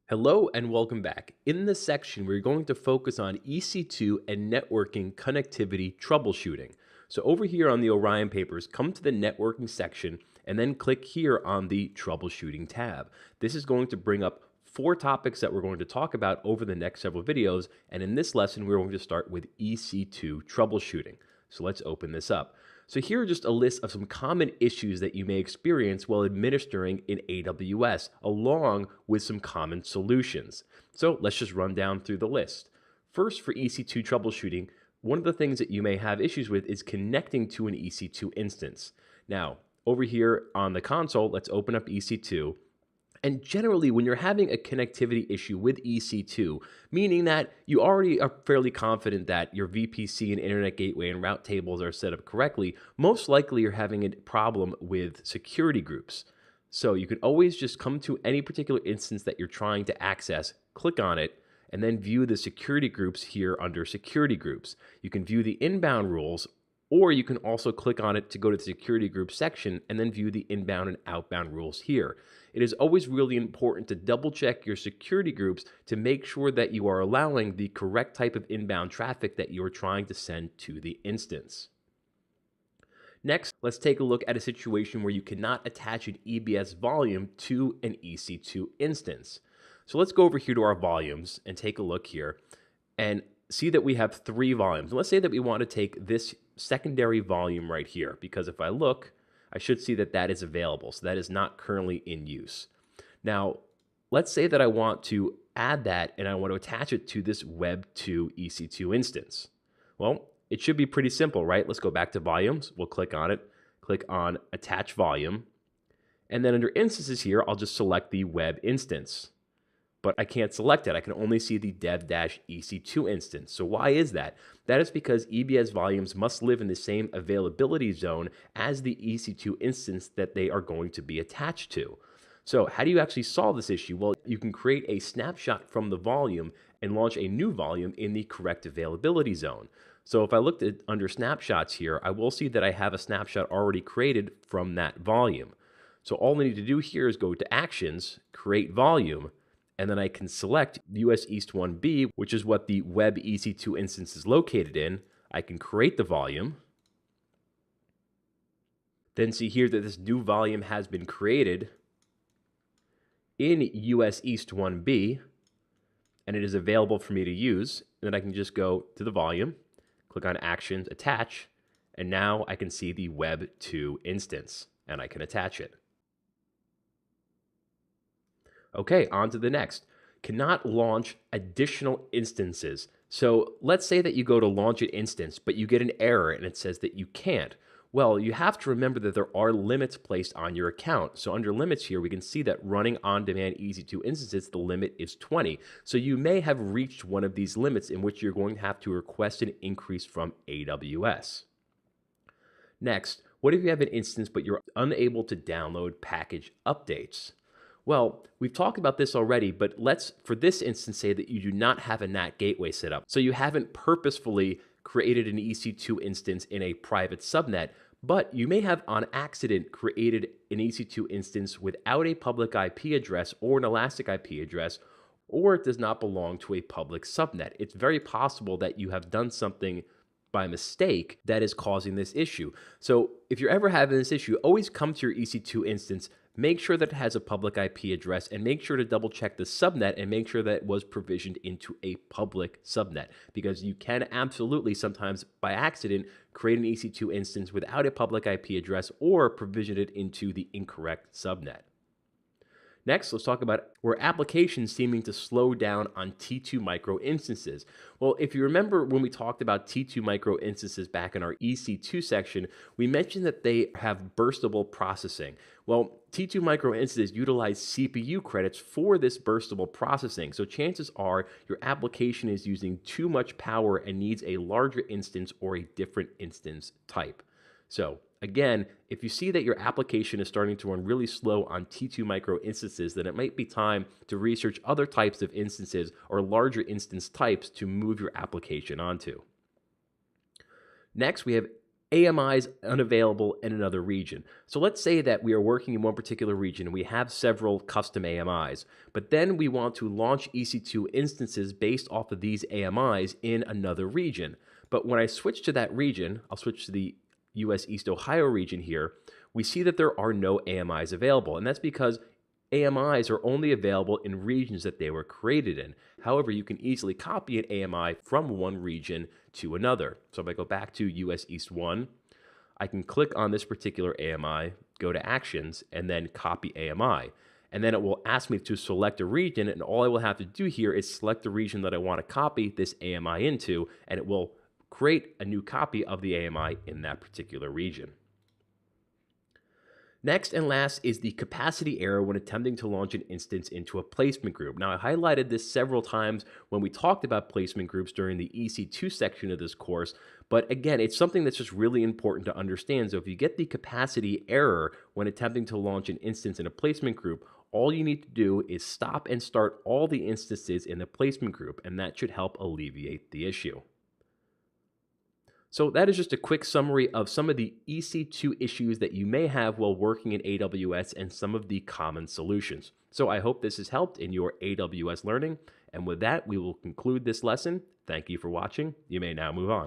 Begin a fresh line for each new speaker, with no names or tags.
Hello and welcome back. In this section, we're going to focus on EC2 and networking connectivity troubleshooting. So over here on the Orion papers, come to the networking section and then click here on the troubleshooting tab. This is going to bring up 4 topics that we're going to talk about over the next several videos. And in this lesson, we're going to start with EC2 troubleshooting. So let's open this up. So here are just a list of some common issues that you may experience while administering in AWS, along with some common solutions. So let's just run down through the list. First, for EC2 troubleshooting, one of the things that you may have issues with is connecting to an EC2 instance. Now, over here on the console, let's open up EC2. And generally, when you're having a connectivity issue with EC2, meaning that you already are fairly confident that your VPC and internet gateway and route tables are set up correctly, most likely you're having a problem with security groups. So you can always just come to any particular instance that you're trying to access, click on it, and then view the security groups here under security groups. You can view the inbound rules, or you can also click on it to go to the security group section and then view the inbound and outbound rules here. It is always really important to double check your security groups to make sure that you are allowing the correct type of inbound traffic that you're trying to send to the instance. Next, let's take a look at a situation where you cannot attach an EBS volume to an EC2 instance. So let's go over here to our volumes and take a look here and see that we have 3 volumes. And let's say that we want to take this secondary volume right here, because if I look, I should see that that is available. So that is not currently in use. Now, let's say that I want to add that and I want to attach it to this Web2 EC2 instance. Well, it should be pretty simple, right? Let's go back to volumes. We'll click on it, click on attach volume. And then under instances here, I'll just select the web instance. But I can't select it. I can only see the dev-EC2 instance. So why is that? That is because EBS volumes must live in the same availability zone as the EC2 instance that they are going to be attached to. So how do you actually solve this issue? Well, you can create a snapshot from the volume and launch a new volume in the correct availability zone. So if I looked at under snapshots here, I will see that I have a snapshot already created from that volume. So all I need to do here is go to Actions, Create Volume, and then I can select US East 1B, which is what the web EC2 instance is located in. I can create the volume. Then see here that this new volume has been created in US East 1B, and it is available for me to use. And then I can just go to the volume, click on Actions, Attach, and now I can see the Web 2 instance, and I can attach it. Okay, on to the next. Cannot launch additional instances. So let's say that you go to launch an instance, but you get an error and it says that you can't. Well, you have to remember that there are limits placed on your account. So under limits here, we can see that running on-demand EC2 instances, the limit is 20. So you may have reached one of these limits in which you're going to have to request an increase from AWS. Next, what if you have an instance but you're unable to download package updates? Well, we've talked about this already, but let's, for this instance, say that you do not have a NAT gateway set up. So you haven't purposefully created an EC2 instance in a private subnet, but you may have on accident created an EC2 instance without a public IP address or an elastic IP address, or it does not belong to a public subnet. It's very possible that you have done something by mistake that is causing this issue. So if you're ever having this issue, always come to your EC2 instance, make sure that it has a public IP address, and make sure to double check the subnet and make sure that it was provisioned into a public subnet, because you can absolutely sometimes by accident create an EC2 instance without a public IP address or provision it into the incorrect subnet. Next, let's talk about where applications seeming to slow down on T2 micro instances. Well, if you remember when we talked about T2 micro instances back in our EC2 section, we mentioned that they have burstable processing. Well, T2 micro instances utilize CPU credits for this burstable processing. So chances are your application is using too much power and needs a larger instance or a different instance type. So again, if you see that your application is starting to run really slow on T2 micro instances, then it might be time to research other types of instances or larger instance types to move your application onto. Next, we have AMIs unavailable in another region. So let's say that we are working in one particular region and we have several custom AMIs, but then we want to launch EC2 instances based off of these AMIs in another region. But when I switch to that region, I'll switch to the US East Ohio region here, we see that there are no AMIs available. And that's because AMIs are only available in regions that they were created in. However, you can easily copy an AMI from one region to another. So if I go back to US East 1, I can click on this particular AMI, go to Actions, and then copy AMI. And then it will ask me to select a region, and all I will have to do here is select the region that I want to copy this AMI into, and it will create a new copy of the AMI in that particular region. Next and last is the capacity error when attempting to launch an instance into a placement group. Now, I highlighted this several times when we talked about placement groups during the EC2 section of this course, but again, it's something that's just really important to understand. So if you get the capacity error when attempting to launch an instance in a placement group, all you need to do is stop and start all the instances in the placement group, and that should help alleviate the issue. So that is just a quick summary of some of the EC2 issues that you may have while working in AWS and some of the common solutions. So I hope this has helped in your AWS learning. And with that, we will conclude this lesson. Thank you for watching. You may now move on.